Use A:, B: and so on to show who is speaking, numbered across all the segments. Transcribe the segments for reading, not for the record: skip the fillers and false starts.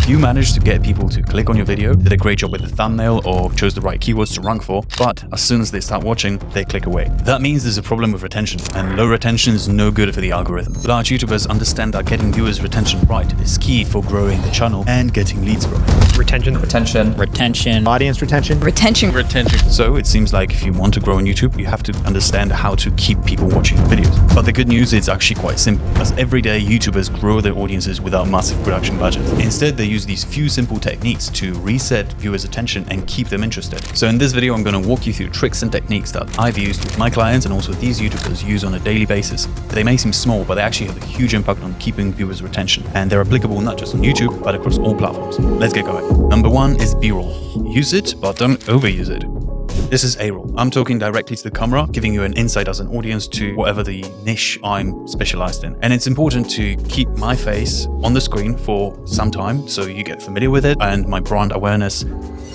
A: you manage to get people to click on your video, did a great job with the thumbnail or chose the right keywords to rank for, but as soon as they start watching, they click away. That means there's a problem with retention, and low retention is no good for the algorithm. Large YouTubers understand that getting viewers' retention right is key for growing the channel and getting leads from it.
B: Retention.
C: Audience retention.
A: So it seems like if you want to grow on YouTube, you have to understand how to keep people watching your videos. But the good news is actually quite simple, as everyday YouTubers grow their audiences without massive production budgets. Instead, they use these few simple techniques to reset viewers' attention and keep them interested. So in this video, I'm going to walk you through tricks and techniques that I've used with my clients and also these YouTubers use on a daily basis. They may seem small, but they actually have a huge impact on keeping viewers' retention. And they're applicable not just on YouTube, but across all platforms. Let's get going. Number one is B-roll. Use it, but don't overuse it. This is A-roll. I'm talking directly to the camera, giving you an insight as an audience to whatever the niche I'm specialized in. And it's important to keep my face on the screen for some time so you get familiar with it and my brand awareness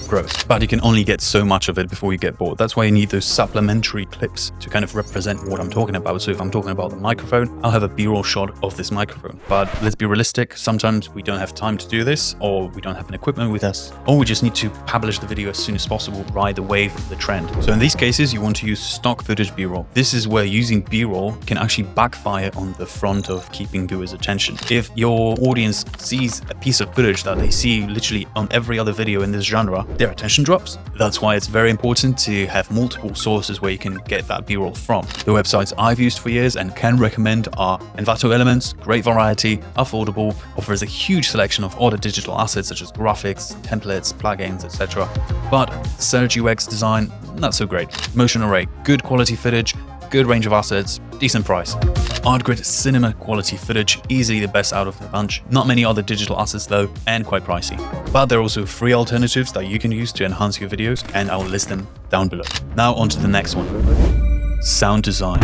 A: grows. But you can only get so much of it before you get bored. That's why you need those supplementary clips to kind of represent what I'm talking about. So if I'm talking about the microphone, I'll have a B-roll shot of this microphone. But let's be realistic. Sometimes we don't have time to do this, or we don't have an equipment with us, or we just need to publish the video as soon as possible, ride the wave of the trend. So in these cases, you want to use stock footage B-roll. This is where using B-roll can actually backfire on the front of keeping viewers' attention. If your audience sees a piece of footage that they see literally on every other video in this genre, their attention drops. That's why it's very important to have multiple sources where you can get that B-roll from. The websites I've used for years and can recommend are Envato Elements, great variety, affordable, offers a huge selection of other digital assets such as graphics, templates, plugins, etc. But Surge UX design, not so great. Motion Array, good quality footage, good range of assets, decent price. ArtGrid cinema quality footage, easily the best out of the bunch. Not many other digital assets though, and quite pricey. But there are also free alternatives that you can use to enhance your videos, and I'll list them down below. Now on to the next one. Sound design.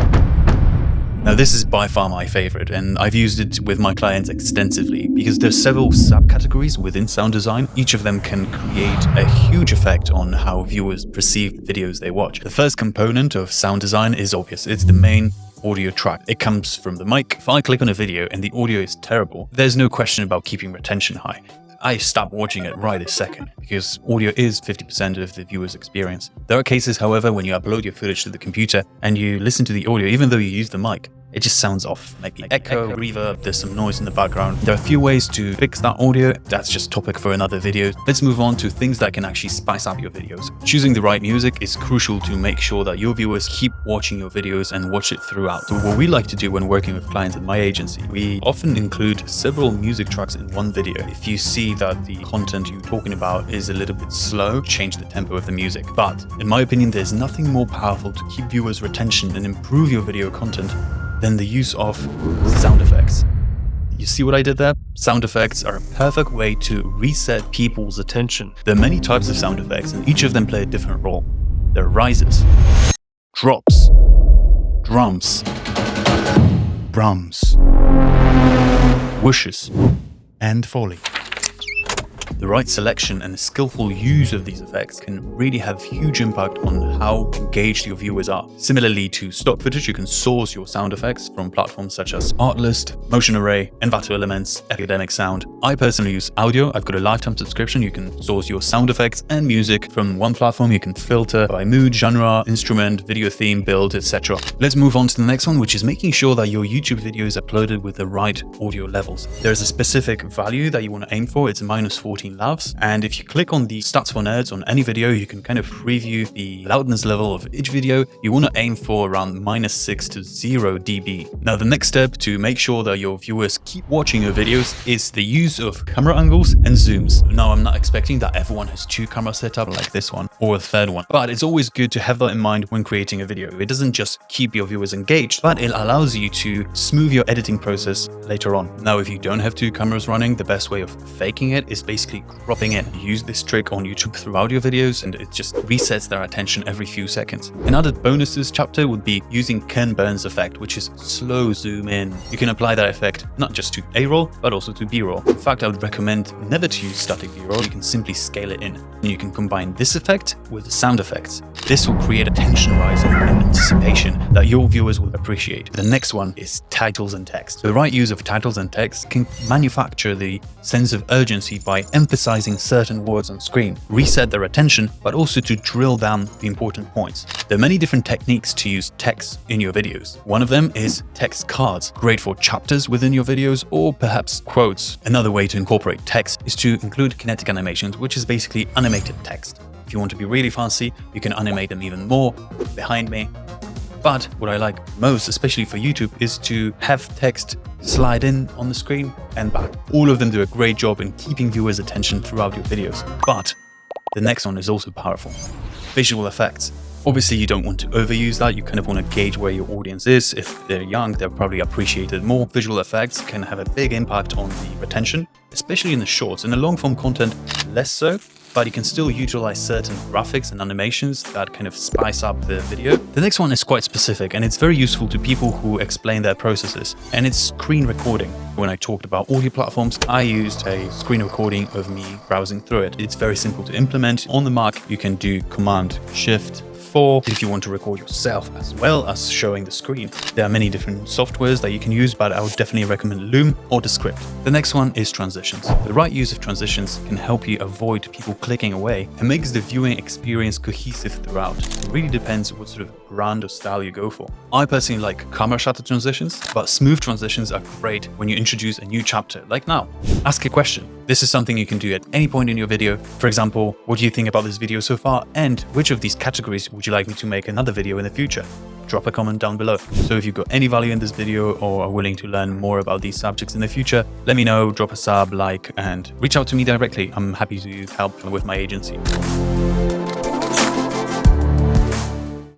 A: Now this is by far my favorite, and I've used it with my clients extensively because there's several subcategories within sound design. Each of them can create a huge effect on how viewers perceive the videos they watch. The first component of sound design is obvious. It's the main audio track. It comes from the mic. If I click on a video and the audio is terrible, there's no question about keeping retention high. I stop watching it right this second because audio is 50% of the viewer's experience. There are cases, however, when you upload your footage to the computer and you listen to the audio, even though you use the mic, it just sounds off. Maybe echo, reverb, there's some noise in the background. There are a few ways to fix that audio. That's just topic for another video. Let's move on to things that can actually spice up your videos. Choosing the right music is crucial to make sure that your viewers keep watching your videos and watch it throughout. So what we like to do when working with clients at my agency, we often include several music tracks in one video. If you see that the content you're talking about is a little bit slow, change the tempo of the music. But in my opinion, there's nothing more powerful to keep viewers' retention and improve your video content than the use of sound effects. You see what I did there? Sound effects are a perfect way to reset people's attention. There are many types of sound effects and each of them play a different role. There are rises, drops, drums, brums, whooshes, and foley. The right selection and skillful use of these effects can really have huge impact on how engaged your viewers are. Similarly to stock footage, you can source your sound effects from platforms such as Artlist, Motion Array, Envato Elements, Academic Sound. I personally use Audio. I've got a lifetime subscription. You can source your sound effects and music from one platform. You can filter by mood, genre, instrument, video theme, build, etc. Let's move on to the next one, which is making sure that your YouTube video is uploaded with the right audio levels. There's a specific value that you want to aim for. It's -14 lavs. And if you click on the stats for nerds on any video, you can kind of preview the loudness level of each video. You want to aim for around -6 to 0 dB. Now, the next step to make sure that your viewers keep watching your videos is the use of camera angles and zooms. Now, I'm not expecting that everyone has 2 cameras set up like this one or a third one, but it's always good to have that in mind when creating a video. It doesn't just keep your viewers engaged, but it allows you to smooth your editing process later on. Now, if you don't have 2 cameras running, the best way of faking it is basically basically cropping in. You use this trick on YouTube throughout your videos and it just resets their attention every few seconds. Another bonus to this chapter would be using Ken Burns effect, which is slow zoom in. You can apply that effect not just to A-roll, but also to B-roll. In fact, I would recommend never to use static B-roll. You can simply scale it in. And you can combine this effect with the sound effects. This will create a tension rise and anticipation that your viewers will appreciate. The next one is titles and text. The right use of titles and text can manufacture the sense of urgency by emphasizing certain words on screen, reset their attention, but also to drill down the important points. There are many different techniques to use text in your videos. One of them is text cards, great for chapters within your videos or perhaps quotes. Another way to incorporate text is to include kinetic animations, which is basically animated text. If you want to be really fancy, you can animate them even more behind me. But what I like most, especially for YouTube, is to have text slide in on the screen and back. All of them do a great job in keeping viewers' attention throughout your videos. But the next one is also powerful. Visual effects. Obviously, you don't want to overuse that. You kind of want to gauge where your audience is. If they're young, they'll probably appreciate it more. Visual effects can have a big impact on the retention, especially in the shorts. In the long form content, less so. But you can still utilize certain graphics and animations that kind of spice up the video. The next one is quite specific and it's very useful to people who explain their processes, and it's screen recording. When I talked about audio platforms, I used a screen recording of me browsing through it. It's very simple to implement. On the Mac, you can do Command-Shift-4 if you want to record yourself as well as showing the screen. There are many different softwares that you can use, but I would definitely recommend Loom or Descript. The next one is transitions. The right use of transitions can help you avoid people clicking away and makes the viewing experience cohesive throughout. It really depends what sort of brand or style you go for. I personally like camera shutter transitions, but smooth transitions are great when you introduce a new chapter, like now. Ask a question. This is something you can do at any point in your video. For example, what do you think about this video so far? And which of these categories would you like me to make another video in the future? Drop a comment down below. So if you got any value in this video or are willing to learn more about these subjects in the future, let me know, drop a sub, like, and reach out to me directly. I'm happy to help with my agency.